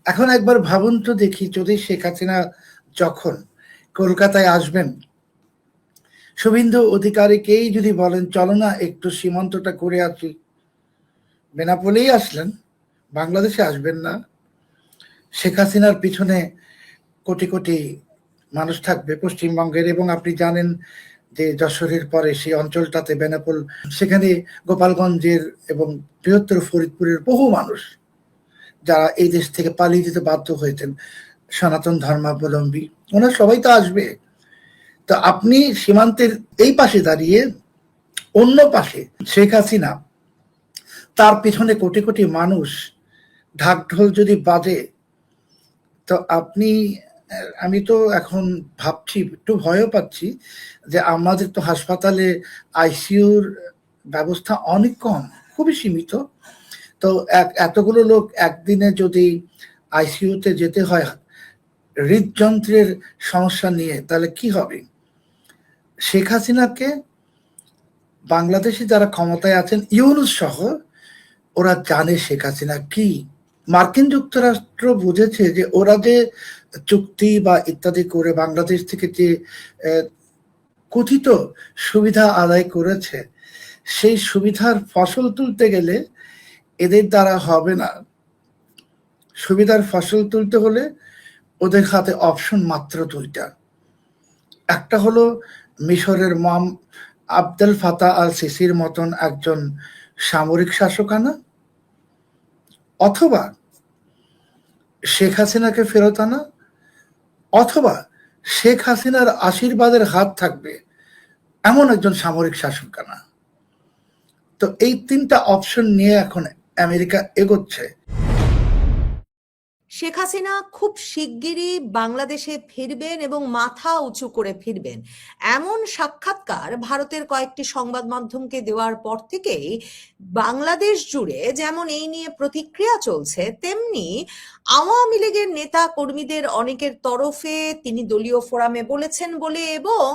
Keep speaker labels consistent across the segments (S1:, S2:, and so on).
S1: এখন একবার ভাবুন তো দেখি, যদি শেখ হাসিনা যখন কলকাতায় আসবেন, শুভেন্দু অধিকারীকেই যদি বলেন চলো না একটু সীমান্তটা করে আসি, বেনাপোলেই আসলেন, বাংলাদেশে আসবেন না? শেখ হাসিনার পিছনে কোটি কোটি মানুষ থাকবে পশ্চিমবঙ্গের, এবং আপনি জানেন যে যশোরের পরে সেই অঞ্চলটাতে বেনাপোল, সেখানে গোপালগঞ্জের এবং বৃহত্তর ফরিদপুরের বহু মানুষ যারা এই দেশ থেকে পালিয়ে যেতে বাধ্য হয়েছেন, সনাতন ধর্মাবলম্বী, ওনারা সবাই তো আসবে। তো আপনি সীমান্তের এই পাশে দাঁড়িয়ে, অন্য পাশে শেখ হাসিনা, তার পিছনে কোটি কোটি মানুষ, ঢাকঢোল যদি বাজে, তো আপনি, আমি তো এখন ভাবছি, একটু ভয়ও পাচ্ছি যে আমাদের তো হাসপাতালে আইসিইউর ব্যবস্থা অনেক কম, খুবই সীমিত। তো এতগুলো লোক একদিনে যদি আইসিইউতে যেতে হয় হৃদযন্ত্রের সমস্যা নিয়ে, তাহলে কি হবে? শেখ হাসিনাকে বাংলাদেশে যারা ক্ষমতায় আছেন, ইউনূস সহ, ওরা জানে শেখ হাসিনা কি। মার্কিন যুক্তরাষ্ট্র বুঝেছে যে ওরা যে চুক্তি বা ইত্যাদি করে বাংলাদেশ থেকে যে কথিত সুবিধা আদায় করেছে, সেই সুবিধার ফসল তুলতে গেলে এদের দ্বারা হবে না। সুবিধার ফসল তুলতে হলে ওদের হাতে অপশন মাত্র দুইটা। একটা হলো মিশরের আবদেল ফাতাহ আল সিসির মতন একজন সামরিক শাসক আনা, অথবা শেখ হাসিনাকে ফেরত আনা, অথবা শেখ হাসিনার আশীর্বাদের হাত থাকবে এমন একজন সামরিক শাসক আনা। তো এই তিনটা অপশন নিয়ে এখন আমেরিকা এগোচ্ছে।
S2: শেখ হাসিনা খুব শিগগিরই বাংলাদেশে ফিরবেন এবং মাথা উঁচু করে ফিরবেন, এমন সাক্ষাৎকার ভারতের কয়েকটি সংবাদ মাধ্যমকে দেওয়ার পর থেকেই বাংলাদেশ জুড়ে যেমন এই নিয়ে প্রতিক্রিয়া চলছে, তেমনি আওয়ামী লীগের নেতা কর্মীদের অনেকের তরফে তিনি দলীয় ফোরামে বলেছেন বলে, এবং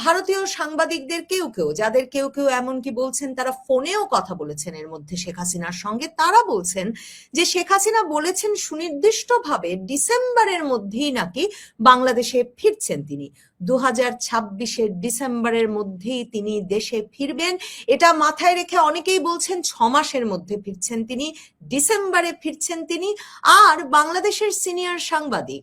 S2: ভারতীয় সাংবাদিকদের কেউ কেউ, যাদের কেউ কেউ এমনকি বলছেন তারা ফোনেও কথা বলেছেন এর মধ্যে শেখ হাসিনার সঙ্গে, তারা বলছেন যে শেখ হাসিনা বলেছেন সুনির্দিষ্টভাবে ডিসেম্বরের মধ্যেই নাকি বাংলাদেশে ফিরছেন তিনি। 2026-এর ডিসেম্বরের মধ্যেই তিনি দেশে ফিরবেন, এটা মাথায় রেখে অনেকেই বলছেন 6 মাসের মধ্যে ফিরছেন তিনি, ডিসেম্বরে ফিরছেন তিনি। আর বাংলাদেশের সিনিয়র সাংবাদিক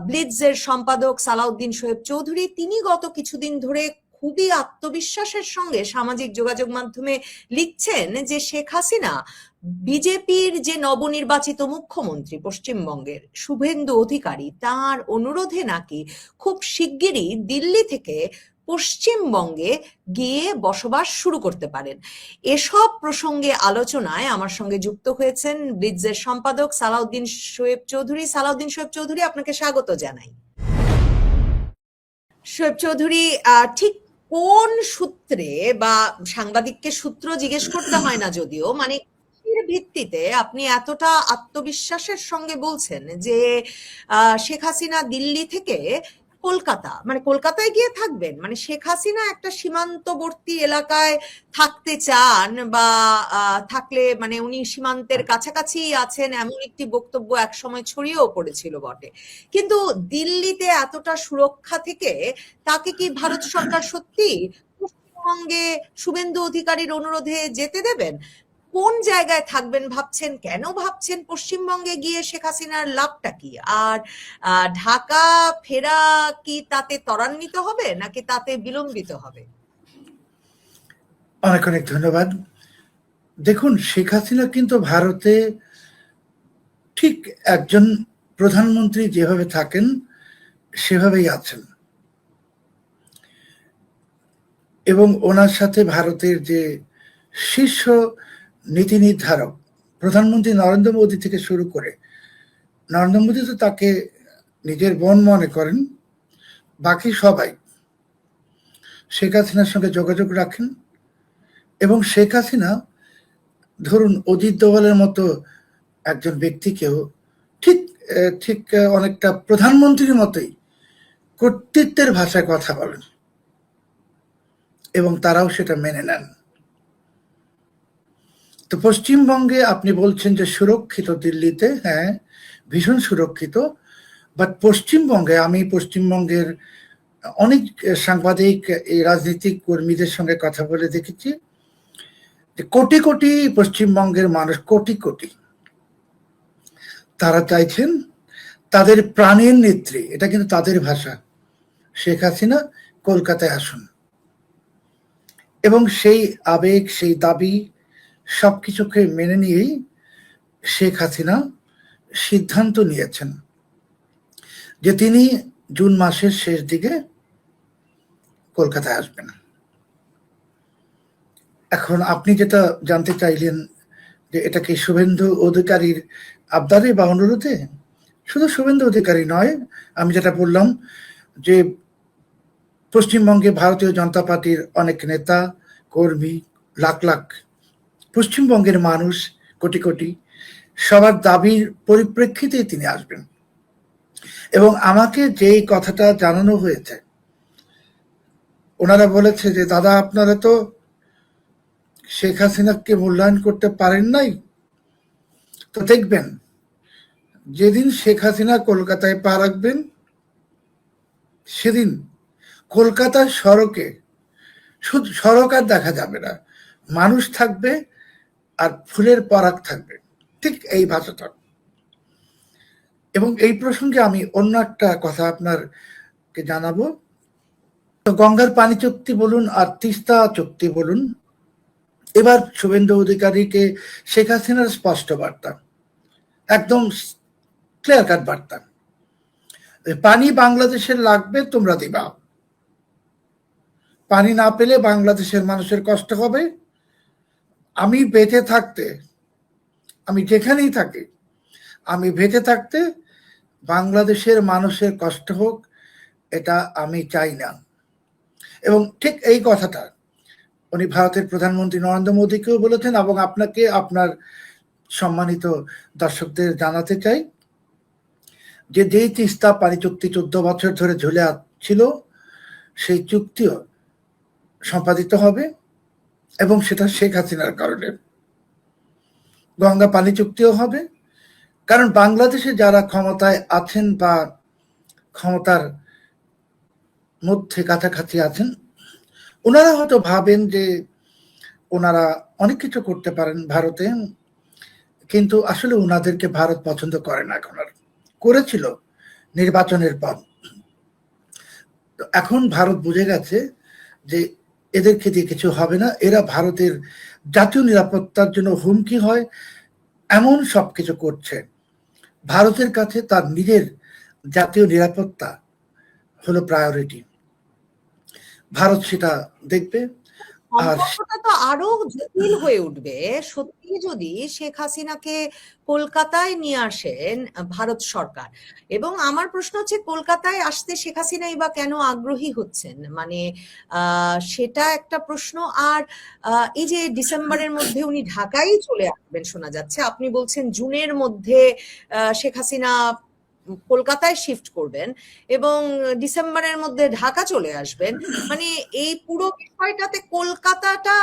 S2: ব্লিটজের সম্পাদক সালাউদ্দিন শোয়েব চৌধুরী, তিনি গত কিছুদিন ধরে খুবই আত্মবিশ্বাসের সঙ্গে সামাজিক যোগাযোগ মাধ্যমে লিখছেন যে শেখ হাসিনা বিজেপির যে নবনির্বাচিত মুখ্যমন্ত্রী পশ্চিমবঙ্গের শুভেন্দু অধিকারী, তার অনুরোধে নাকি খুব শিগগিরই দিল্লি থেকে পশ্চিমবঙ্গে গিয়ে বসবাস শুরু করতে পারেন। এসব প্রসঙ্গে আলোচনায় আমার সঙ্গে যুক্ত হয়েছেন ব্লিটজের সম্পাদক সালাউদ্দিন শোয়েব চৌধুরী। সালাউদ্দিন শোয়েব চৌধুরী, আপনাকে স্বাগত জানাই। শোয়েব চৌধুরী, ঠিক কোন সূত্রে, বা সাংবাদিককে সূত্র জিজ্ঞেস করতে হয় না যদিও, মানে ভিত্তিতে আপনি এতটা আত্মবিশ্বাসের সঙ্গে বলছেন যে শেখ হাসিনা দিল্লি থেকে কলকাতা, মানে কলকাতায় গিয়ে থাকবেন, মানে শেখ হাসিনা একটা সীমান্তবর্তী এলাকায় থাকতে চান, বা থাকলে মানে উনি সীমান্তের কাছাকাছি আছেন, এমন একটি বক্তব্য একসময় ছড়িয়েও পড়েছিল বটে। কিন্তু দিল্লিতে এতটা সুরক্ষা থেকে তাকে কি ভারত সরকার সত্যি পশ্চিমবঙ্গে শুভেন্দু অধিকারীর অনুরোধে যেতে দেবেন? কোন জায়গায় থাকবেন ভাবছেন, কেন ভাবছেন? পশ্চিমবঙ্গে গিয়ে শেখ হাসিনার লাভটা কি? আর ঢাকা ফেরা কি তাতে ত্বরান্বিত হবে নাকি তাতে বিলম্বিত হবে?
S1: অনেক অনেক ধন্যবাদ। দেখুন, শেখ হাসিনা কিন্তু ভারতে ঠিক একজন প্রধানমন্ত্রী যেভাবে থাকেন সেভাবেই আছেন, এবং ওনার সাথে ভারতের যে শীর্ষ নীতি নির্ধারক প্রধানমন্ত্রী নরেন্দ্র মোদী থেকে শুরু করে, নরেন্দ্র মোদী তো তাকে নিজের বোন মনে করেন, বাকি সবাই শেখ হাসিনার সঙ্গে যোগাযোগ রাখেন। এবং শেখ হাসিনা, ধরুন অজিত দোভালের মতো একজন ব্যক্তিকেও ঠিক ঠিক অনেকটা প্রধানমন্ত্রীর মতোই কর্তৃত্বের ভাষায় কথা বলেন, এবং তারাও সেটা মেনে নেন। তো পশ্চিমবঙ্গে আপনি বলছেন যে সুরক্ষিত, দিল্লিতে হ্যাঁ ভীষণ সুরক্ষিত, বাট পশ্চিমবঙ্গে আমি পশ্চিমবঙ্গের অনেক সাংবাদিক, এই রাজনৈতিক কর্মীদের সঙ্গে কথা বলে দেখেছি যে কোটি কোটি পশ্চিমবঙ্গের মানুষ, কোটি কোটি, তারা চাইছেন তাদের প্রাণের নেত্রী, এটা কিন্তু তাদের ভাষা, শেখ হাসিনা কলকাতায় আসুন। এবং সেই আবেগ, সেই দাবি সবকিছুকে মেনে নিয়েই শেখ হাসিনা সিদ্ধান্ত নিয়েছেন যে তিনি জুন মাসের শেষ দিকে কলকাতায় আসবেন। এখন আপনি যেটা জানতে চাইলেন যে এটা কি শুভেন্দু অধিকারীর আবদারে বা অনুরোধে, শুধু শুভেন্দু অধিকারী নয়, আমি যেটা বললাম যে পশ্চিমবঙ্গে ভারতীয় জনতা পার্টির অনেক নেতা কর্মী, লাখ লাখ পশ্চিমবঙ্গের মানুষ, কোটি কোটি, সবার দাবির পরিপ্রেক্ষিতে তিনি আসবেন। এবং আমাকে যেই কথাটা জানানো হয়েছে, ওনারা বলেছে যে দাদা আপনারা তো শেখ হাসিনাকে মূল্যায়ন করতে পারেন নাই, তো দেখবেন যেদিন শেখ হাসিনা কলকাতায় পা রাখবেন সেদিন কলকাতার সড়কে শুধু সড়ক আর দেখা যাবে না, মানুষ থাকবে আর ফুলের পরাগ থাকবে, ঠিক এই ভাষাটা। এবং এই প্রসঙ্গে আমি অন্য একটা কথা আপনারকে জানাবো। তো গঙ্গার পানি চুক্তি বলুন আর তিস্তা চুক্তি বলুন, এবার শুভেন্দু অধিকারীকে শেখ হাসিনার স্পষ্ট বার্তা, একদম ক্লিয়ার কাট বার্তা, পানি বাংলাদেশের লাগবে, তোমরা দিবা, পানি না পেলে বাংলাদেশের মানুষের কষ্ট হবে, আমি বেঁচে থাকতে, আমি যেখানেই থাকি, আমি বেঁচে থাকতে বাংলাদেশের মানুষের কষ্ট হোক, এটা আমি চাই না। এবং ঠিক এই কথাটা উনি ভারতের প্রধানমন্ত্রী নরেন্দ্র মোদীকেও বলেছেন। এবং আপনাকে, আপনার সম্মানিত দর্শকদের জানাতে চাই যে যেই তিস্তা পানি চুক্তি 14 বছর ধরে ঝুলে ছিল, সেই চুক্তিও সম্পাদিত হবে, এবং সেটা শেখ হাসিনার কারণে। গঙ্গা পানি চুক্তিও হবে, কারণ বাংলাদেশে যারা ক্ষমতায় আছেন বা ক্ষমতার মধ্যে কাছাকাছি আছেন, ওনারা হয়তো ভাবেন যে ওনারা অনেক কিছু করতে পারেন ভারতে, কিন্তু আসলে ওনাদেরকে ভারত পছন্দ করে না, এখন আর, করেছিল নির্বাচনের পর। এখন ভারত বুঝে গেছে যে এদেরকে দিয়ে কিছু হবে না, এরা ভারতের জাতীয় নিরাপত্তার জন্য হুমকি হয়, এমন সবকিছু করছে। ভারতের কাছে তার নিজের জাতীয় নিরাপত্তা হলো প্রায়োরিটি, ভারত সেটা দেখবে। আর
S2: সম্পর্কটা তো আরো জটিল হয়ে উঠবে সত্যি যদি শেখ হাসিনাকে কলকাতায় নিয়ে আসেন ভারত সরকার। এবং আমার প্রশ্ন হচ্ছে, কলকাতায় আসতে শেখ হাসিনাই বা কেন আগ্রহী হচ্ছেন, মানে সেটা একটা প্রশ্ন। আর এই যে ডিসেম্বরের মধ্যে উনি ঢাকায় চলে আসবেন শোনা যাচ্ছে, আপনি বলছেন জুনের মধ্যে শেখ হাসিনা কলকাতায় শিফট করবেন এবং ডিসেম্বরের মধ্যে ঢাকা চলে আসবেন, মানে এই পুরো বিষয়টাতে কলকাতাটা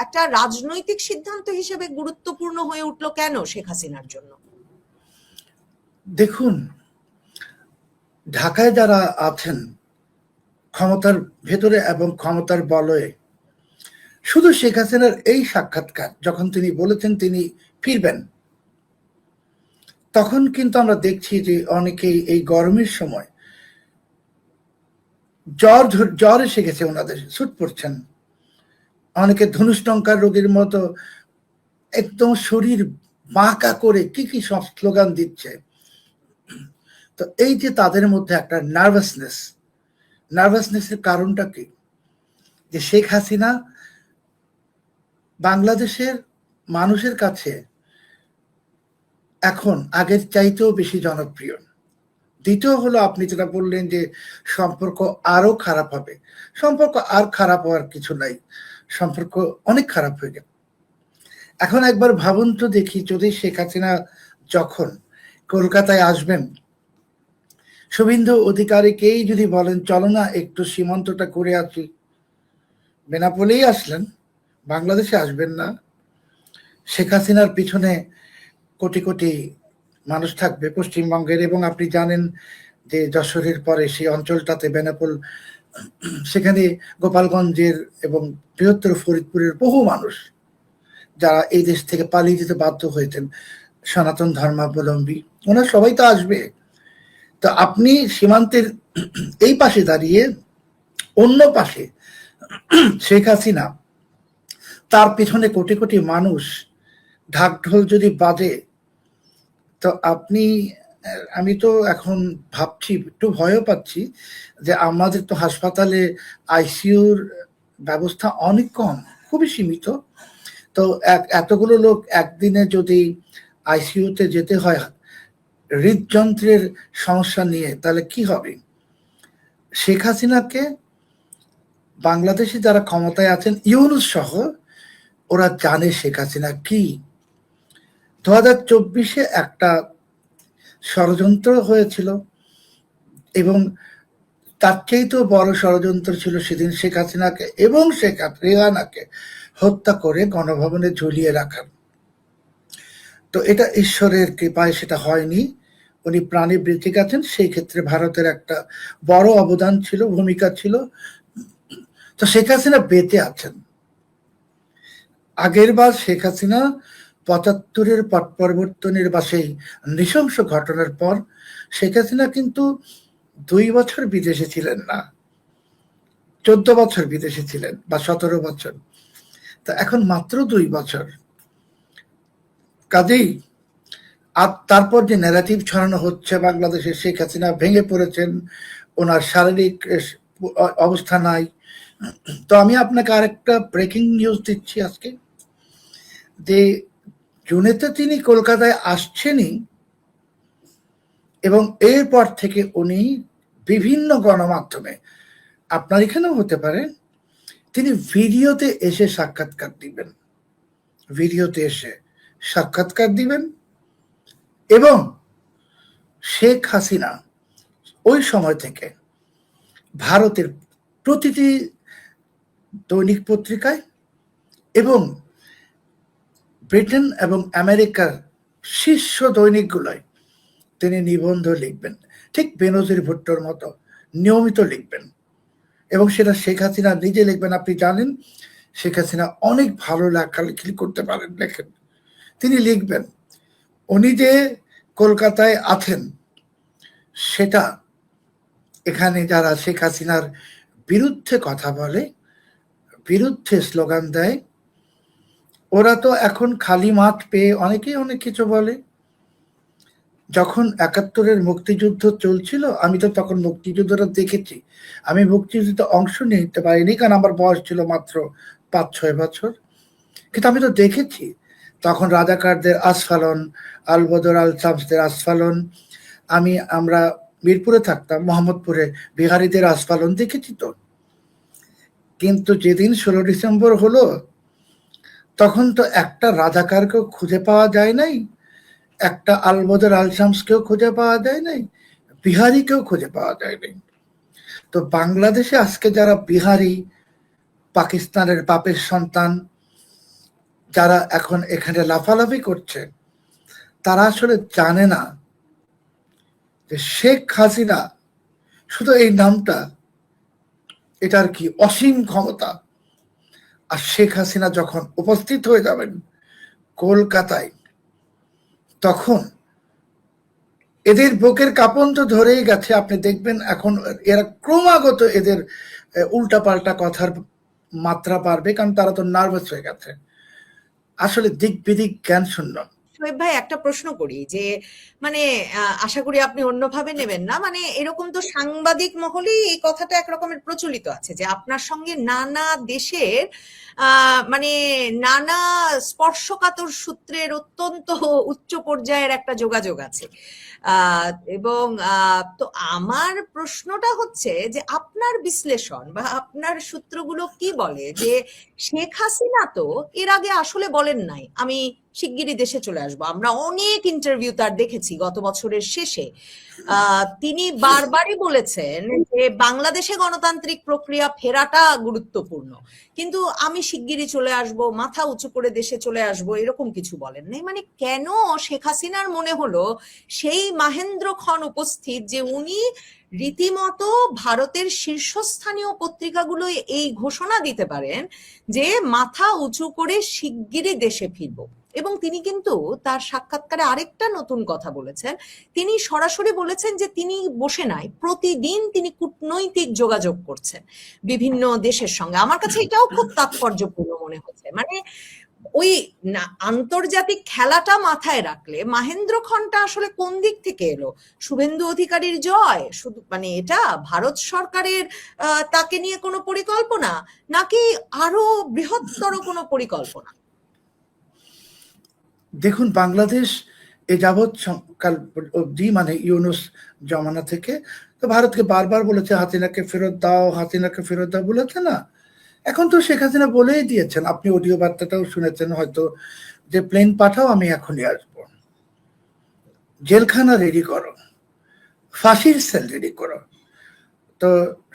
S2: একটা রাজনৈতিক সিদ্ধান্ত হিসেবে গুরুত্বপূর্ণ হয়ে উঠলো কেন শেখ হাসিনার জন্য?
S1: দেখুন, ঢাকায় যারা আছেন ক্ষমতার ভেতরে এবং ক্ষমতার বলয়ে, শুধু শেখ হাসিনার এই সাক্ষাৎকার যখন তিনি বলেছেন তিনি ফিরবেন, তখন কিন্তু আমরা দেখছি যে অনেকেই এই গরমের সময় জ্বর এসে গেছে, ওনাদের ছুট পড়ছেন, অনেকে ধনুষ্টঙ্কার রোগীর মতো একদম শরীর বাঁকা করে কি কি সব স্লোগান দিচ্ছে। তো এই যে তাদের মধ্যে একটা নার্ভাসনেসের কারণটা কি? যে শেখ হাসিনা বাংলাদেশের মানুষের কাছে এখন আগের চাইতেও বেশি জনপ্রিয়। দ্বিতীয় হলো, আপনি যেটা বললেন যে সম্পর্ক আরো খারাপ হবে, সম্পর্ক আর খারাপ হওয়ার কিছু নাই, সম্পর্ক অনেক খারাপ হয়ে গেল। এখন একবার ভাবুন তো দেখি, যদি শেখ হাসিনা যখন কলকাতায় আসবেন, শুভেন্দু অধিকারীকেই যদি বলেন চলো না একটু সীমান্তটা করে আসি, বেনাপোলেই আসলেন, বাংলাদেশে আসবেন না, শেখ হাসিনার পিছনে কোটি কোটি মানুষ থাকবে পশ্চিমবঙ্গের, এবং আপনি জানেন যে যশোরের পরে সেই অঞ্চলটাতে বেনাপোল, সেখানে গোপালগঞ্জের এবং বৃহত্তর ফরিদপুরের বহু মানুষ যারা এই দেশ থেকে পালিয়ে যেতে বাধ্য হয়েছেন, সনাতন ধর্মাবলম্বী, ওনারা সবাই তো আসবে। তো আপনি সীমান্তের এই পাশে দাঁড়িয়ে অন্য পাশে শেখ হাসিনা, তার পিছনে কোটি কোটি মানুষ, ঢাকঢোল যদি বাজে, তো আপনি, আমি তো এখন ভাবছি, একটু ভয়ও পাচ্ছি যে আমাদের তো হাসপাতালে আইসিইউর ব্যবস্থা অনেক কম, খুবই সীমিত। তো এতগুলো লোক একদিনে যদি আইসিইউতে যেতে হয় হৃদযন্ত্রের সমস্যা নিয়ে, তাহলে কি হবে? শেখ হাসিনাকে বাংলাদেশে যারা ক্ষমতায় আছেন, ইউনূস সহ, ওরা জানে শেখ হাসিনা কি। 2024-এ একটা ষড়যন্ত্র হয়েছিল, এবং তার চেয়েও বড় ষড়যন্ত্র ছিল সেদিন শেখ হাসিনাকে এবং শেখ রেহানাকে হত্যা করে গণভবনে ঝুলিয়ে রাখার। তো এটা ঈশ্বরের কৃপায় সেটা হয়নি, উনি প্রাণে বেঁচে গেছেন। সেই ক্ষেত্রে ভারতের একটা বড় অবদান ছিল, ভূমিকা ছিল। তো শেখ হাসিনা বেঁচে আছেন। আগের বার শেখ হাসিনা ৭৫-এর পট পরিবর্তনের বা সেই নৃশংস ঘটনার পর শেখ হাসিনা কিন্তু ২ বছর বিদেশে ছিলেন না, ১৪ বছর বিদেশে ছিলেন, বা ১৭ বছর। তা এখন মাত্র ২ বছর। কাজেই আর তারপর যে ন্যারেটিভ ছড়ানো হচ্ছে বাংলাদেশে শেখ হাসিনা ভেঙে পড়েছেন, ওনার শারীরিক অবস্থা নাই। তো আমি আপনাকে আরেকটা ব্রেকিং নিউজ দিচ্ছি আজকে, যে জুনেতে তিনি কলকাতায় আসছেনই, এবং এরপর থেকে উনি বিভিন্ন গণমাধ্যমে, আপনার এখানেও হতে পারে, তিনি ভিডিওতে এসে সাক্ষাৎকার দিবেন, ভিডিওতে এসে সাক্ষাৎকার দিবেন। এবং শেখ হাসিনা ওই সময় থেকে ভারতের প্রতিটি দৈনিক পত্রিকায় এবং ব্রিটেন এবং আমেরিকার শীর্ষ দৈনিকগুলোয় তিনি নিবন্ধ লিখবেন, ঠিক বেনজির ভুট্টোর মতো নিয়মিত লিখবেন। এবং সেটা শেখ হাসিনা নিজে লিখবেন। আপনি জানেন শেখ হাসিনা অনেক ভালো লেখালেখি করতে পারেন, লেখেন, তিনি লিখবেন। উনি যে কলকাতায় আছেন, সেটা এখানে যারা শেখ হাসিনার বিরুদ্ধে কথা বলে, বিরুদ্ধে স্লোগান দেয়, ওরা তো এখন খালি মাঠ পেয়ে অনেকেই অনেক কিছু বলে। যখন ৭১-এর মুক্তিযুদ্ধ চলছিল, আমি তো তখন মুক্তিযুদ্ধটা দেখেছি। আমি মুক্তিযুদ্ধে অংশ নিতে পারিনি, কারণ আমার বয়স ছিল মাত্র ৫-৬ বছর, কিন্তু আমি তো দেখেছি তখন রাজাকারদের আস্ফালন, আলবদর আল শামসদের আস্ফালন। আমরা মিরপুরে থাকতাম, মোহাম্মদপুরে বিহারীদের আস্ফালন দেখেছি তো। কিন্তু যেদিন ১৬ ডিসেম্বর হলো, তখন তো একটা রাজাকারকেও খুঁজে পাওয়া যায় নাই, একটা আলবদর আল শামসকেও খুঁজে পাওয়া যায় নাই, বিহারীকেও খুঁজে পাওয়া যায় নাই। তো বাংলাদেশে আজকে যারা বিহারী, পাকিস্তানের বাপের সন্তান, যারা এখন এখানে লাফালাফি করছে, তারা আসলে জানে না যে শেখ হাসিনা শুধু এই নামটা, এটার কি অসীম ক্ষমতা। আর শেখ হাসিনা যখন উপস্থিত হয়ে যাবেন কলকাতায়, তখন এদের বুকের কাঁপন তো ধরেই গেছে। আপনি দেখবেন এখন এরা ক্রমাগত এদের উল্টাপাল্টা কথার মাত্রা বাড়বে, কারণ তারা তো নার্ভাস হয়ে গেছে, আসলে দিক বিদিক জ্ঞান শূন্য।
S2: শোয়েব ভাই, একটা প্রশ্ন করি যে মানে আশা করি আপনি অন্যভাবে নেবেন না, মানে এরকম তো সাংবাদিক মহলেই এই কথাটা একরকমের প্রচলিত আছে যে আপনার সঙ্গে নানা দেশের মানে নানা স্পর্শকাতর সূত্রের অত্যন্ত উচ্চ পর্যায়ের একটা যোগাযোগ আছে। এবং তো আমার প্রশ্নটা হচ্ছে যে আপনার বিশ্লেষণ বা আপনার সূত্রগুলো কি বলে যে শেখ হাসিনা তো এর আগে আসলে বলেন নাই আমি শিগগিরই দেশে চলে আসবো। আমরা অনেক ইন্টারভিউ তার দেখেছি গত বছরের শেষে। তিনি বারবারই বলেছেন যে বাংলাদেশে গণতান্ত্রিক প্রক্রিয়া ফেরাটা গুরুত্বপূর্ণ, কিন্তু আমি শিগগিরই চলে আসব, মাথা উঁচু করে দেশে চলে আসব, এরকম কিছু বলেন নাই। মানে কেন শেখ হাসিনার মনে হলো সেই মাহেন্দ্র খন উপস্থিত যে উনি রীতিমতো ভারতের শীর্ষস্থানীয় পত্রিকাগুলো এই ঘোষণা দিতে পারেন যে মাথা উঁচু করে শিগগিরই দেশে ফিরবো। এবং তিনি কিন্তু তার সাক্ষাৎকারে আরেকটা নতুন কথা বলেছেন। তিনি সরাসরি বলেছেন যে তিনি বসে নাই, প্রতিদিন তিনি কূটনৈতিক যোগাযোগ করছেন বিভিন্ন দেশের সঙ্গে। আমার কাছে এটাও খুব তাৎপর্যপূর্ণ মনে হচ্ছে। মানে ওই না আন্তর্জাতিক খেলাটা মাথায় রাখলে মাহেন্দ্র খনটা আসলে কোন দিক থেকে এলো? শুভেন্দু অধিকারীর জয় শুধু, মানে এটা ভারত সরকারের তাকে নিয়ে কোনো পরিকল্পনা, নাকি আরো বৃহত্তর কোনো পরিকল্পনা?
S1: দেখুন, বাংলাদেশ এ যাবৎ কাল অবধি, মানে ইউনুস জমানা থেকে তো ভারতকে বারবার বলেছে হাসিনাকে ফেরত দাও, হাসিনাকে ফেরত দাও বলেছে না। এখন তো শেখ হাসিনা বলেই দিয়েছেন, আপনি অডিও বার্তাটাও শুনেছেন হয়তো, যে প্লেন পাঠাও, আমি এখনই আসবো, জেলখানা রেডি করো, ফাঁসির সেল রেডি করো। তো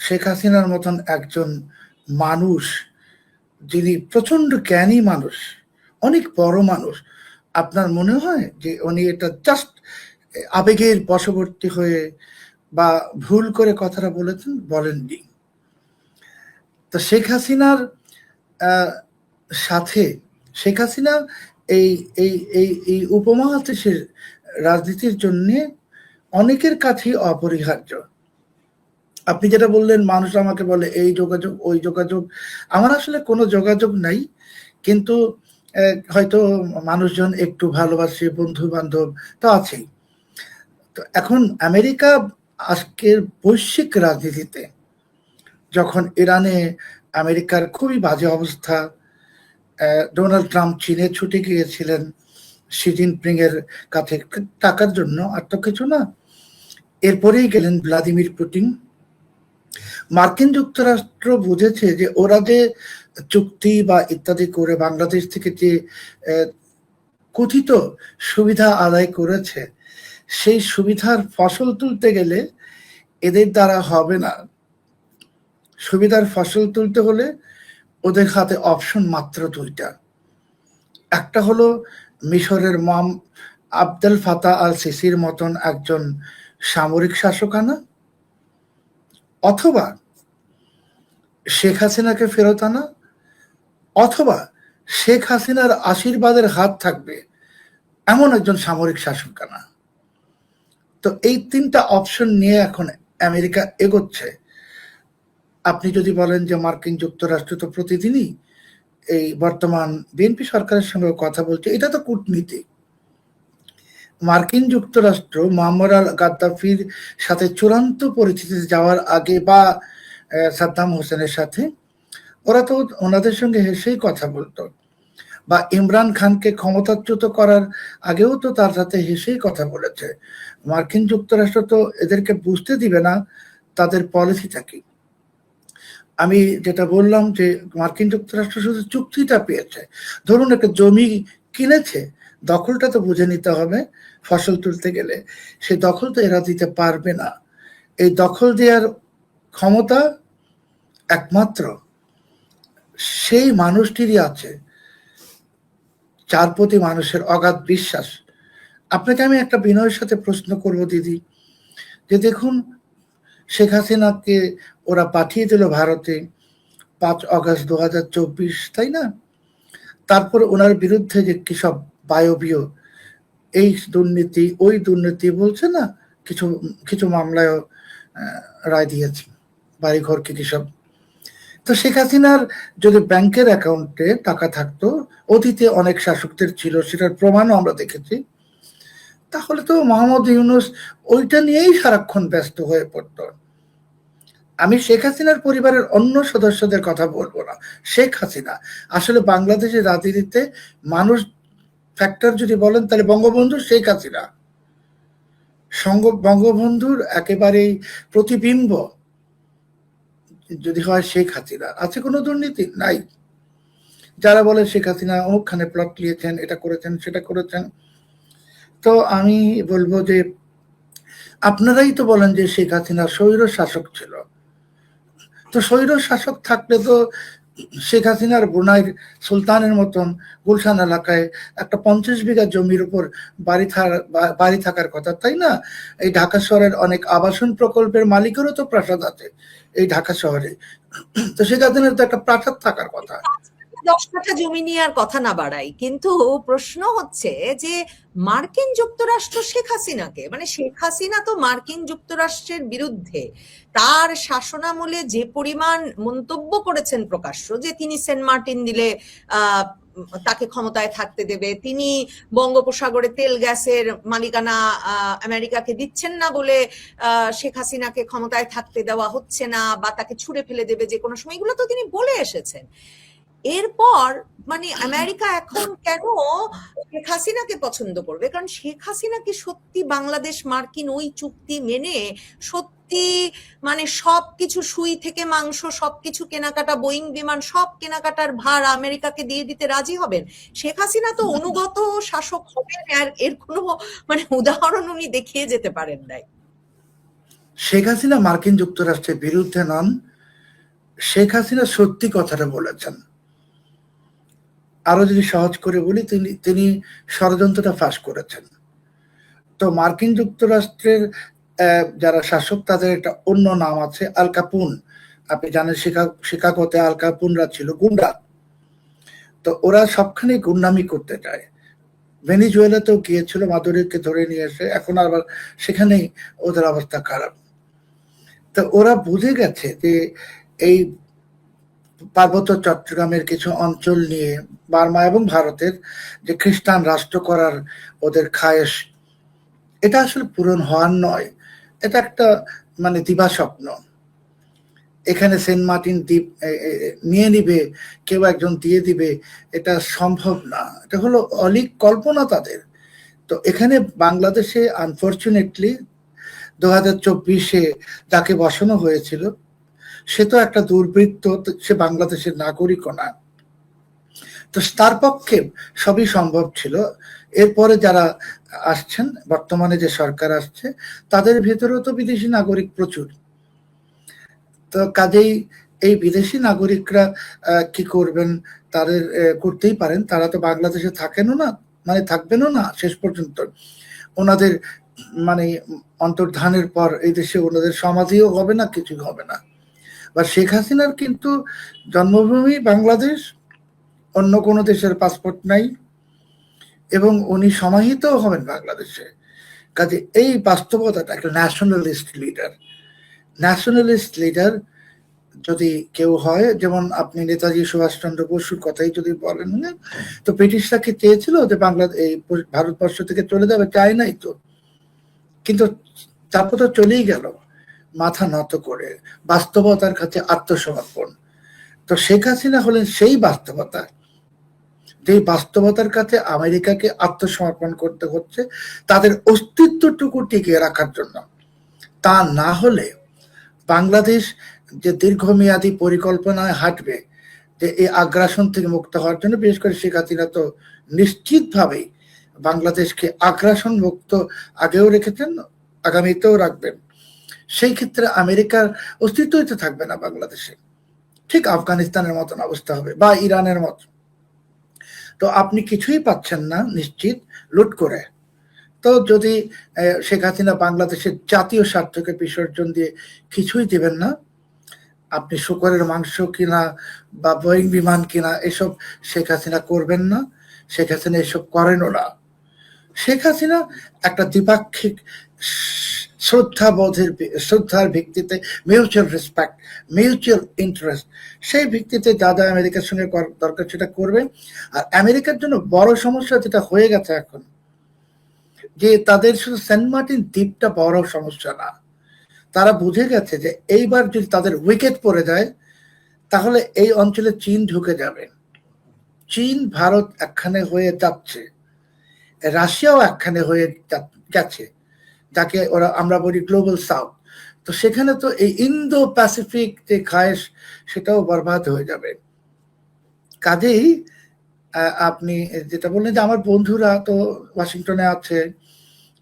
S1: শেখ হাসিনার মতন একজন মানুষ, যিনি প্রচন্ড জ্ঞানী মানুষ, অনেক বড় মানুষ, আপনার মনে হয় যে উনি এটা জাস্ট আবেগের বশবর্তী হয়ে বা ভুল করে কথাটা বলেছেন? বলেননি। তো শেখ হাসিনার সাথে, শেখ হাসিনা এই এই এই এই উপমহাদেশের রাজনীতির জন্য অনেকের কাছেই অপরিহার্য। আপনি যেটা বললেন, মানুষ আমাকে বলে এই যোগাযোগ ওই যোগাযোগ, আমার আসলে কোনো যোগাযোগ নাই, কিন্তু হয়তো মানুষজন একটু ভালোবাসে, বন্ধু বান্ধব তো আছেই। তো এখন আমেরিকা আজকের বৈশ্বিক রাজনীতিতে, যখন ইরানে আমেরিকার খুবই বাজে অবস্থা, ডোনাল্ড ট্রাম্প চীনে ছুটে গিয়েছিলেন শি জিনপিং এর কাছে টাকার জন্য, আর তো কিছু না, এরপরেই গেলেন ভ্লাদিমির পুতিন। মার্কিন যুক্তরাষ্ট্র বুঝেছে যে ওরা যে চুক্তি বা ইত্যাদি করে বাংলাদেশ থেকে যে কথিত সুবিধা আদায় করেছে, সেই সুবিধার ফসল তুলতে গেলে এদের দ্বারা হবে না। সুবিধার ফসল তুলতে হলে ওদের হাতে অপশন মাত্র দুইটা। একটা হলো মিশরের আবদেল ফাতাহ আল সিসির মতন একজন সামরিক শাসক আনা, অথবা শেখ হাসিনাকে ফেরত আনা, অথবা শেখ হাসিনার আশীর্বাদের হাত থাকবে এমন একজন সামরিক শাসক আনা। তো এই তিনটা অপশন নিয়ে এখন আমেরিকা এগোচ্ছে। আপনি যদি বলেন যে মার্কিন যুক্তরাষ্ট্র তো প্রতিদিনই এই বর্তমান বিএনপি সরকারের সঙ্গে কথা বলছে, এটা তো কূটনীতি। মার্কিন যুক্তরাষ্ট্র মুয়াম্মার আল গাদ্দাফির সাথে চূড়ান্ত পরিস্থিতিতে যাওয়ার আগে, বা সাদ্দাম হোসেনের সাথে, ওরা তো ওনাদের সঙ্গে হেসেই কথা বলতো, বা ইমরান খানকে ক্ষমতাচ্যুত করার আগেও তো তার সাথে হেসেই কথা বলেছে। মার্কিন যুক্তরাষ্ট্র তো এদেরকে বুঝতে দিবে না তাদের পলিসিটা কি। আমি যেটা বললাম যে মার্কিন যুক্তরাষ্ট্র শুধু চুক্তিটা পেয়েছে, ধরুন একটা জমি কিনেছে, দখলটা তো বুঝে নিতে হবে ফসল তুলতে গেলে, সেই দখল তো এরা দিতে পারবে না। এই দখল দেওয়ার ক্ষমতা একমাত্র সেই মানুষটিরই আছে যার প্রতি মানুষের অগাধ বিশ্বাস। আপনাকে আমি একটা বিনয়ের সাথে প্রশ্ন করব দিদি, যে দেখুন, শেখ হাসিনাকে ওরা পাঠিয়ে দিল ভারতে 5 আগস্ট 2024, তাই না? তারপর ওনার বিরুদ্ধে যে কি সব বায়বীয়, এই দুর্নীতি ওই দুর্নীতি বলছে না, কিছু কিছু মামলায় রায় দিয়েছে, বাড়িঘরকে কি সব। তো শেখ হাসিনার যদি ব্যাংকের অ্যাকাউন্টে টাকা থাকতো, অতীতে অনেক শাসকদের ছিল, সেটার প্রমাণও আমরা দেখেছি, তাহলে তো মোহাম্মদ ইউনূস ওইটা নিয়েই সারাক্ষণ ব্যস্ত হয়ে পড়ত। আমি শেখ হাসিনার পরিবারের অন্য সদস্যদের কথা বলবো না, শেখ হাসিনা আসলে বাংলাদেশের রাজনীতিতে মানুষ ফ্যাক্টর যদি বলেন, তাহলে বঙ্গবন্ধু, শেখ হাসিনা বঙ্গবন্ধুর একেবারেই প্রতিবিম্ব যদি হয় শেখ হাসিনা। আছে কোনো দুর্নীতি? নাই। যারা বলে শেখ হাসিনা অমুকখানে প্লট নিয়েছেন, এটা করেছেন, সেটা করেছেন। তো আমি বলবো যে আপনারাই তো বলেন যে শেখ হাসিনা স্বৈর শাসক ছিল। তো স্বৈর শাসক থাকলে তো শেখ হাসিনার ব্রুনাইর সুলতানের মতন গুলশান এলাকায় একটা 50 বিঘা জমির উপর বাড়ি থাকার কথা, তাই না? এই ঢাকা শহরের অনেক আবাসন প্রকল্পের মালিকেরও তো প্রাসাদ আছে এই ঢাকা শহরে। তো শেখ হাসিনার তো একটা প্রাসাদ থাকার কথা।
S2: 10 কাঠা জমি নিয়ে আর কথা না বাড়াই, কিন্তু প্রশ্ন হচ্ছে যে মার্কিন যুক্তরাষ্ট্র শেখ হাসিনাকে, মানে শেখ হাসিনা তো মার্কিন যুক্তরাষ্ট্রের বিরুদ্ধে তার শাসনামলে যে পরিমাণ মন্তব্য করেছেন প্রকাশ্য, যে তিনি সেন্ট মার্টিন দিলে তাকে ক্ষমতায় থাকতে দেবে, তিনি বঙ্গোপসাগরে তেল গ্যাসের মালিকানা আমেরিকাকে দিচ্ছেন না বলে শেখ হাসিনাকে ক্ষমতায় থাকতে দেওয়া হচ্ছে না, বা তাকে ছুঁড়ে ফেলে দেবে যে কোনো সময়, এগুলো তো তিনি বলে এসেছেন। এরপর মানে আমেরিকা এখন কেন শেখ হাসিনাকে পছন্দ করবে? কারণ শেখ হাসিনা কি সত্যি বাংলাদেশ মার্কিন ওই চুক্তি মেনে সত্যি মানে সবকিছু, সুই থেকে মাংস সবকিছু কেনাকাটা, বোয়িং বিমান সব কেনাকাটার ভার আমেরিকাকে দিয়ে দিতে রাজি হবেন? শেখ হাসিনা তো অনুগত শাসক হবেন, আর এর কোনো মানে উদাহরণ উনি দেখিয়ে যেতে পারেন নাই।
S1: শেখ হাসিনা মার্কিন যুক্তরাষ্ট্রের বিরুদ্ধে নন, শেখ হাসিনা সত্যি কথাটা বলেছেন। আরো যদি সহজ করে বলি, তিনি ষড়যন্ত্রটা ফাঁস করেছেন। তো মার্কিন যুক্তরাষ্ট্রের যারা শাসক তাদের একটা অন্য নাম আছে, আল কাপুন। আপনি জানেন শিকাগোতে আল কাপুনরা ছিল গুন্ডা। তো ওরা সবখানে গুন্ডামি করতে চায়। ভেনিজুয়েলাতেও গিয়েছিল, মাদুরিকে ধরে নিয়ে এসে, এখন আবার সেখানেই ওদের অবস্থা খারাপ। তো ওরা বুঝে গেছে যে এই পার্বত্য চট্টগ্রামের কিছু অঞ্চল নিয়ে বার্মা এবং ভারতের যে খ্রিস্টান রাষ্ট্র করার ওদের খায়েশ, এটা আসলে পূরণ হওয়ার নয়। এটা একটা মানে দিবা স্বপ্ন। এখানে সেন্ট মার্টিন দ্বীপ নিয়ে নিবে, কেউ একজন দিয়ে দিবে, এটা সম্ভব না। এটা হলো অলিক কল্পনা তাদের। তো এখানে বাংলাদেশে আনফরচুনেটলি 2024-এ যাকে বসানো হয়েছিল সে তো একটা দুর্বৃত্ত, সে বাংলাদেশের নাগরিকও না। তো তার পক্ষে সবই সম্ভব ছিল। এরপরে যারা আসছেন, বর্তমানে যে সরকার আসছে, তাদের ভেতরেও তো বিদেশি নাগরিক প্রচুর। তো কাজেই এই বিদেশি নাগরিকরা কি করবেন, তাদের করতেই পারেন। তারা তো বাংলাদেশে থাকেনও না, মানে থাকবেনও না শেষ পর্যন্ত। ওনাদের মানে অন্তর্ধানের পর এই দেশে ওনাদের সমাধিও হবে না, কিছুই হবে না। বা শেখ হাসিনার কিন্তু জন্মভূমি বাংলাদেশ, অন্য কোনো দেশের পাসপোর্ট নাই, এবং উনি সমাহিত হবেন বাংলাদেশে। কাজে এই বাস্তবতাটা একটা ন্যাশনালিস্ট লিডার যদি কেউ হয়, যেমন আপনি নেতাজি সুভাষচন্দ্র বসুর কথাই যদি বলেন, তো ব্রিটিশরা কি চেয়েছিল যে এই ভারতবর্ষ থেকে চলে যাবে? চায় নাই তো, কিন্তু তারপর তো চলেই গেল মাথা নত করে, বাস্তবতার কাছে আত্মসমর্পণ। তো শেখ হাসিনা হলেন সেই বাস্তবতা, যে বাস্তবতার কাছে আমেরিকাকে আত্মসমর্পণ করতে হচ্ছে তাদের অস্তিত্বটুকু টিকিয়ে রাখার জন্য। তা না হলে বাংলাদেশ যে দীর্ঘমেয়াদী পরিকল্পনায় হাঁটবে, যে এই আগ্রাসন থেকে মুক্ত হওয়ার জন্য, বিশেষ করে শেখ হাসিনা তো নিশ্চিতভাবেই বাংলাদেশকে আগ্রাসন মুক্ত আগেও রেখেছেন, আগামীতেও রাখবেন। সেই ক্ষেত্রে আমেরিকার অস্তিত্বই তো থাকবে না বাংলাদেশে। ঠিক আফগানিস্তানের মতন অবস্থা হবে, বা ইরানের মতো। তো আপনি কিছুই পাচ্ছেন না নিশ্চিত, লুট করে। তো যদি শেখ হাসিনা বাংলাদেশের জাতীয় স্বার্থকে বিসর্জন দিয়ে কিছুই দিবেন না, আপনি শুকরের মাংস কিনা বা বোয়িং বিমান কিনা এসব শেখ হাসিনা করবেন না। শেখ হাসিনা এসব করেনও না। শেখ হাসিনা একটা দ্বিপাক্ষিক শ্রদ্ধার ভিত্তিতে, মিউচুয়াল রেসপেক্ট, মিউচুয়াল ইন্টারেস্ট, সেই ভিত্তিতে যা যা আমেরিকার সঙ্গে দরকার সেটা করবে। আর আমেরিকার জন্য বড় সমস্যা যেটা হয়ে গেছে এখন, যে তাদের শুধু সেন্ট মার্টিন দ্বীপটা বড় সমস্যা না। তারা বুঝে গেছে যে এইবার যদি তাদের উইকেট পড়ে যায়, তাহলে এই অঞ্চলে চীন ঢুকে যাবে। চীন ভারত একখানে হয়ে যাচ্ছে, রাশিয়াও একখানে হয়ে গেছে, যাকে আমরা বলি গ্লোবাল সাউথ। তো সেখানে তো এই ইন্দো প্যাসিফিক যে খায়েশ, সেটাও বরবাদ হয়ে যাবে। কাজেই আপনি যেটা বললেন যে আমার বন্ধুরা তো ওয়াশিংটনে আছে,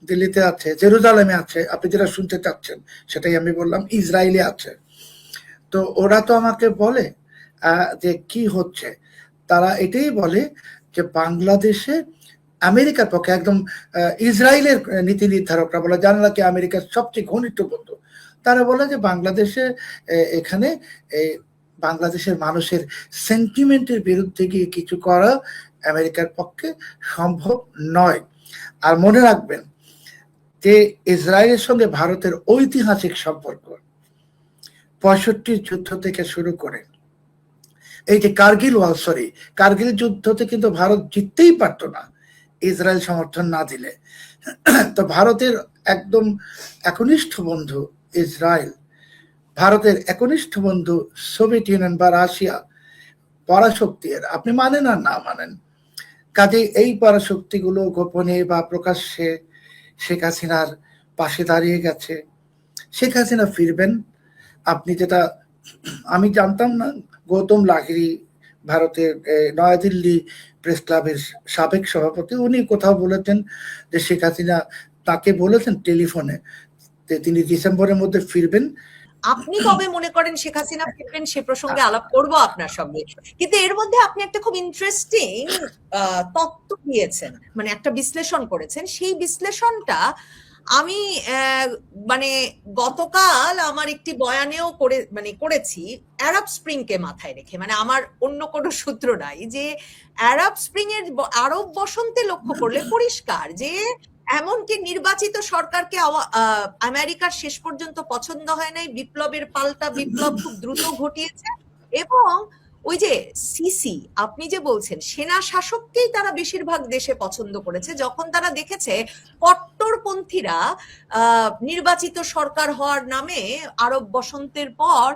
S1: দিল্লিতে আছে, জেরুজালেমে আছে, আপনি যেটা শুনতে চাচ্ছেন সেটাই আমি বললাম, ইসরায়েলে আছে। তো ওরা তো আমাকে বলে যে কি হচ্ছে, তারা এটাই বলে যে বাংলাদেশে আমেরিকার পক্ষে একদম ইসরায়েলের নীতি নির্ধারকরা বলে, যারা নাকি আমেরিকার সবচেয়ে ঘনিষ্ঠ বন্ধু, তারা বলে যে বাংলাদেশে এখানে বাংলাদেশের মানুষের সেন্টিমেন্টের বিরুদ্ধে গিয়ে কিছু করা আমেরিকার পক্ষে সম্ভব নয়। আর মনে রাখবেন যে ইসরায়েলের সঙ্গে ভারতের ঐতিহাসিক সম্পর্ক 65 যুদ্ধ থেকে শুরু করে এই যে কার্গিল যুদ্ধতে কিন্তু ভারত জিততেই পারতো না ইসরায়েল সমর্থন না দিলে। তো ভারতের একদম একনিষ্ঠ বন্ধু ইসরায়েল, ভারতের একনিষ্ঠ বন্ধু সোভিয়েত ইউনিয়ন বা রাশিয়া, পরাশক্তি, আপনি মানেন আর না মানেন, কাজে এই পরাশক্তিগুলো গোপনে বা প্রকাশ্যে শেখ হাসিনার পাশে দাঁড়িয়ে গেছে। শেখ হাসিনা ফিরবেন, আপনি যেটা আমি জানতাম না, গৌতম লাহিড়ী ভারতের নয়াদিল্লি প্রেস ক্লাবের সাবেক সভাপতি, উনি কোথাও বলেছেন যে শেখ হাসিনা তাকে বলেছেন টেলিফোনে যে তিনি ডিসেম্বরের মধ্যে ফিরবেন।
S2: আপনি কবে মনে করেন শেখ হাসিনা ফিরবেন সে প্রসঙ্গে আলাপ করব আপনার সঙ্গে, কিন্তু এর মধ্যে আপনি একটা খুব ইন্টারেস্টিং তত্ত্ব দিয়েছেন, মানে একটা বিশ্লেষণ করেছেন। সেই বিশ্লেষণটা আমি মানে গতকাল আমার একটি বয়ানেও করেছি, আরব স্প্রিং কে মাথায় রেখে, মানে আমার অন্য কোনো সূত্র নাই, যে আরব স্প্রিং এর আরব বসন্তে লক্ষ্য করলে পরিষ্কার যে এমনকি নির্বাচিত সরকারকে আমেরিকার শেষ পর্যন্ত পছন্দ হয় নাই, বিপ্লবের পাল্টা বিপ্লব খুব দ্রুত ঘটিয়েছে, এবং ওই যে সিসি আপনি যে বলছেন সেনা শাসককেই তারা বেশিরভাগ দেশে পছন্দ করেছে, যখন তারা দেখেছে কট্টরপন্থীরা নির্বাচিত সরকার হওয়ার নামে আরব বসন্তের পর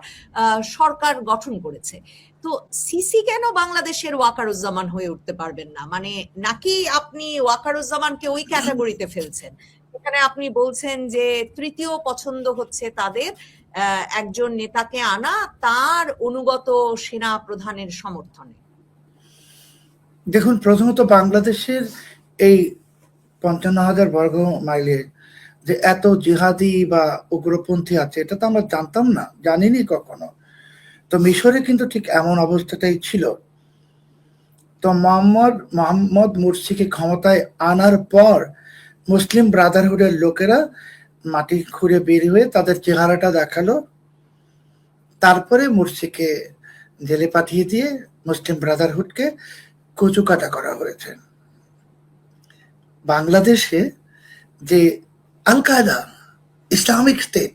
S2: সরকার গঠন করেছে। তো সিসি কেন বাংলাদেশের ওয়াকারুজ্জামান হয়ে উঠতে পারবেন না? মানে নাকি আপনি ওয়াকারুজ্জামানকে ওই ক্যাটাগরিতে ফেলছেন? এখানে আপনি বলছেন যে তৃতীয় পছন্দ হচ্ছে তাদের একজন নেতাকে আনা তার অনুগত সেনা প্রধানের সমর্থনে।
S1: দেখুন, প্রথমত বাংলাদেশের এই 55,000 বর্গ মাইলে যে এত জিহাদি বা উগ্রপন্থী আছে, এটা তো আমরা জানতাম না, জানিনি কখনো। তো মিশরে কিন্তু ঠিক এমন অবস্থাটাই ছিল। তো মোহাম্মদ মুরসিকে ক্ষমতায় আনার পর মুসলিম ব্রাদারহুডের লোকেরা মাটি খুঁড়ে বের হয়ে তাদের চেহারাটা দেখালো, তারপরে মুরসিকে জেলে পাঠিয়ে দিয়ে মুসলিম ব্রাদারহুডকে কচুকাটা করা হয়েছে। বাংলাদেশে যে আল কায়দা, ইসলামিক স্টেট,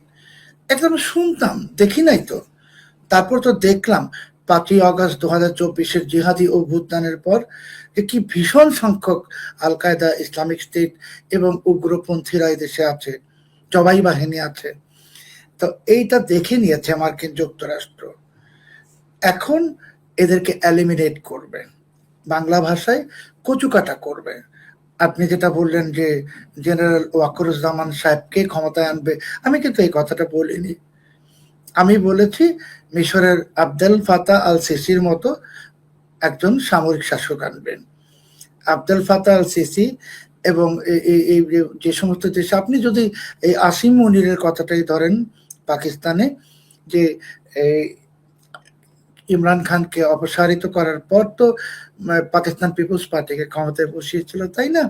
S1: একদম শুনতাম, দেখি নাই তো, তারপর তো দেখলাম 5ই আগস্ট 2024 জিহাদি অভ্যুত্থানের পর যে কি ভীষণ সংখ্যক আল কায়দা, ইসলামিক স্টেট এবং উগ্রপন্থীরা দেশে আছে, জবাই বাহিনী আছে। তো এইটা দেখে নিয়েছে মার্কিন যুক্তরাষ্ট্র, এখন এদেরকে এলিমিনেট করবে, বাংলা ভাষায় কচুকাটা করবে। আপনি যেটা বললেন যে জেনারেল ওয়াকারুজ্জামান সাহেবকে ক্ষমতায় আনবে, আমি কিন্তু এই কথাটা বলিনি। আমি বলেছি মিশরের আবদেল ফাতা আল সিসির মতো একজন সামরিক শাসক আনবেন। আবদেল ফাতা আল সিসি এবং এই যে সমস্ত দেশে, আপনি যদি এই আসিম মনিরের কথাটাই ধরেন, পাকিস্তানে যে ইমরান খানকে অপসারিত করার পর তো পাকিস্তান পিপলস পার্টিকে ক্ষমতায় বসিয়েছিল, তাই না?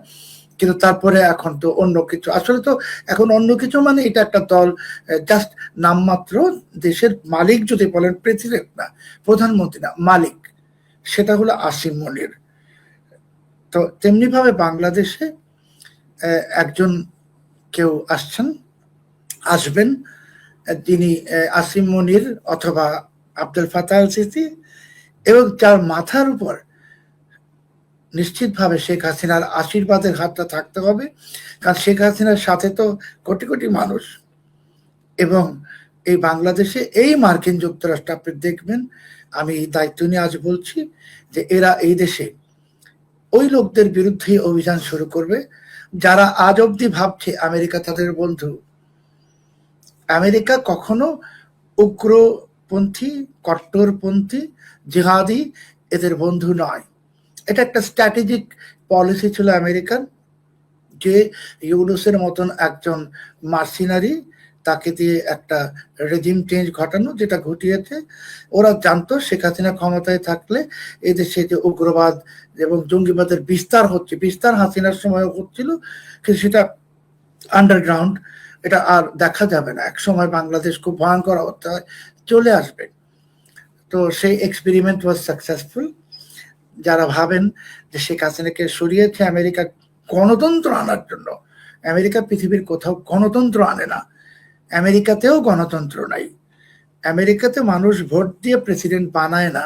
S1: কিন্তু তারপরে এখন তো অন্য কিছু, আসলে তো এখন অন্য কিছু মানে এটা একটা দল, জাস্ট নামমাত্র, দেশের মালিক যদি বলেন, প্রেসিডেন্ট না, প্রধানমন্ত্রী না, মালিক, সেটা হলো আসিম মনির। তো তেমনি ভাবে বাংলাদেশে একজন কেউ আসবেন, যিনি আসিম মনির অথবা আবদেল ফাতাহ আল সিসি, এবং যার মাথার উপর নিশ্চিতভাবে শেখ হাসিনার আশীর্বাদের হাতটা থাকতে হবে, কারণ শেখ হাসিনার সাথে তো কোটি কোটি মানুষ। এবং এই বাংলাদেশে এই মার্কিন যুক্তরাষ্ট্র, আপনি দেখবেন, আমি দায়িত্ব নিয়ে আজ বলছি যে এরা এই দেশে ওই লোকদের বিরুদ্ধে অভিযান শুরু করবে যারা আজ অব্দি ভাবছে আমেরিকা তাদের বন্ধু। আমেরিকা কখনো উগ্রপন্থী, কট্টরপন্থী, জিহাদি এদের বন্ধু নয়। এটা একটা স্ট্র্যাটেজিক পলিসি ছিল আমেরিকান, যে ইউনূসের মতন একজন মার্সিনারি তাকে দিয়ে একটা রেজিম চেঞ্জ ঘটানো, যেটা ঘটিয়েছে। ওরা জানতো শেখ হাসিনা ক্ষমতায় থাকলে এদেশে যে উগ্রবাদ এবং জঙ্গিবাদের বিস্তার হচ্ছে, বিস্তার হাসিনার সময় হচ্ছিল, কিন্তু সেটা আন্ডারগ্রাউন্ড, এটা আর দেখা যাবে না। এক সময় বাংলাদেশ খুব ভয়ঙ্কর অবস্থায় চলে আসবে। তো সেই এক্সপেরিমেন্ট ওয়াজ সাকসেসফুল। যারা ভাবেন যে শেখ হাসিনাকে সরিয়েছে আমেরিকা গণতন্ত্র আনার জন্য, আমেরিকা পৃথিবীর কোথাও গণতন্ত্র আনে না। আমেরিকাতেও গণতন্ত্র নাই। আমেরিকাতে মানুষ ভোট দিয়ে প্রেসিডেন্ট বানায় না,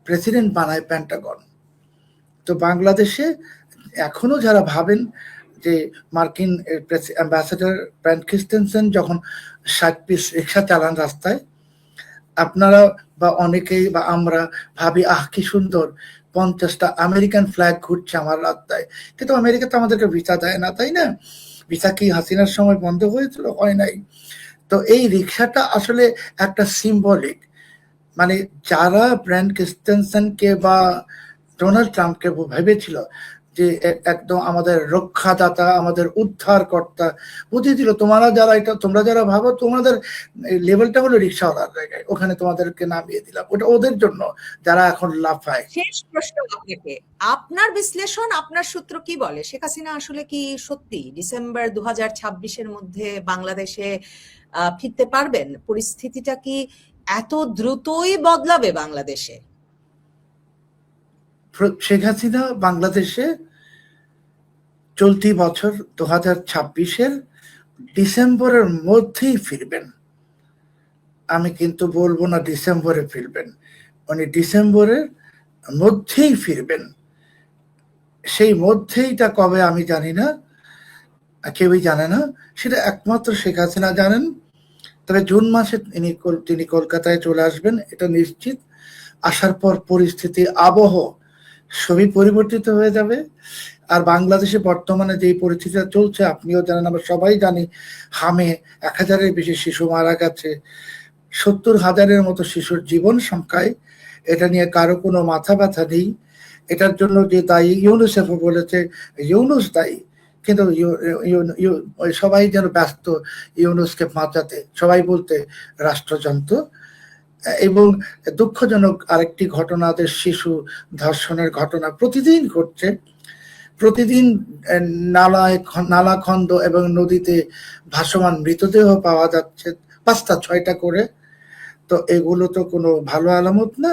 S1: প্রেসিডেন্ট বানায় পেন্টাগন। তো বাংলাদেশে এখনো যারা ভাবেন যে মার্কিন অ্যাম্বাসেডর ব্র্যান্ট ক্রিস্টেনসেন যখন 60 পিস রিক্সা চালান রাস্তায়, আপনারা বা অনেকেই বা আমরা ভাবি আহ কি সুন্দর 50টা আমেরিকান ফ্ল্যাগ ঘুরছে আমার রাস্তায়। কিন্তু আমেরিকা তো আমাদেরকে ভিসা দেয় না, তাই না? ভিসা কি হাসিনার সময় বন্ধ হয়েছিল? হয় নাই। তো এই রিক্সাটা আসলে একটা সিম্বলিক, মানে যারা ব্র্যান্ট ক্রিস্টেনসেনকে বা ডোনাল্ড ট্রাম্পকে ভেবেছিল যে একদম আমাদের রক্ষাদাতা, আমাদের উদ্ধারকর্তা, বুঝিয়ে দিল তোমরা যারা ভাবো তোমাদের লেভেলটা হলো রিক্সাওয়ালার জায়গায়, ওখানে তোমাদেরকে নামিয়ে দিলাম। ওটা ওদের জন্য যারা এখন লাফায়।
S2: শেষ প্রশ্ন আপনাকে, আপনার বিশ্লেষণ, আপনার সূত্র কি বলে? শেখ হাসিনা আসলে কি সত্যি ডিসেম্বর 2026-এর মধ্যে বাংলাদেশে ফিরতে পারবেন? পরিস্থিতিটা কি এত দ্রুতই বদলাবে বাংলাদেশে?
S1: শেখ হাসিনা বাংলাদেশে চলতি বছর 2026-এর ডিসেম্বরের মধ্যেই ফিরবেন। আমি কিন্তু বলবো না ডিসেম্বরে ফিরবেন, উনি ডিসেম্বরের মধ্যেই ফিরবেন। সেই মধ্যেইটা কবে আমি জানি না, কেউই জানে না, সেটা একমাত্র শেখ হাসিনা জানেন। তবে জুন মাসে তিনি কলকাতায় চলে আসবেন, এটা নিশ্চিত। আসার পর পরিস্থিতি, আবহ সবই পরিবর্তিত হয়ে যাবে। আর বাংলাদেশে বর্তমানে যেই পরিস্থিতিটা চলছে, আপনিও জানেন, আমরা সবাই জানি, হামে 1000-এর বেশি শিশু মারা গেছে, 70,000-এর মতো শিশুর জীবন সংখ্যায়। এটা নিয়ে কারো কোনো মাথা ব্যথা নেই। এটার জন্য যে দায়ী, ইউনিসেফও বলেছে ইউনুস দায়ী, কিন্তু সবাই যেন ব্যস্ত ইউনুসকে বাঁচাতে, সবাই বলতে রাষ্ট্রযন্ত্র। এবং দুঃখজনক আরেকটি ঘটনা, যে শিশু ধর্ষণের ঘটনা প্রতিদিন ঘটছে। প্রতিদিন নালা খন্দ এবং নদীতে ভাসমান মৃতদেহ পাওয়া যাচ্ছে 5টা-6টা করে। তো এগুলো তো কোনো ভালো আলামত না।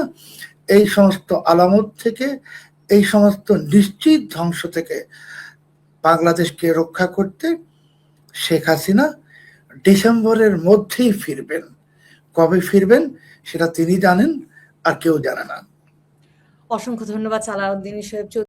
S1: এই সমস্ত আলামত থেকে, এই সমস্ত নিশ্চিত ধ্বংস থেকে বাংলাদেশকে রক্ষা করতে শেখ হাসিনা ডিসেম্বরের মধ্যেই ফিরবেন। কবে ফিরবেন সেটা তিনি জানেন, আর কেউ জানে না।
S2: অসংখ্য ধন্যবাদ সালাউদ্দিন সাহেব।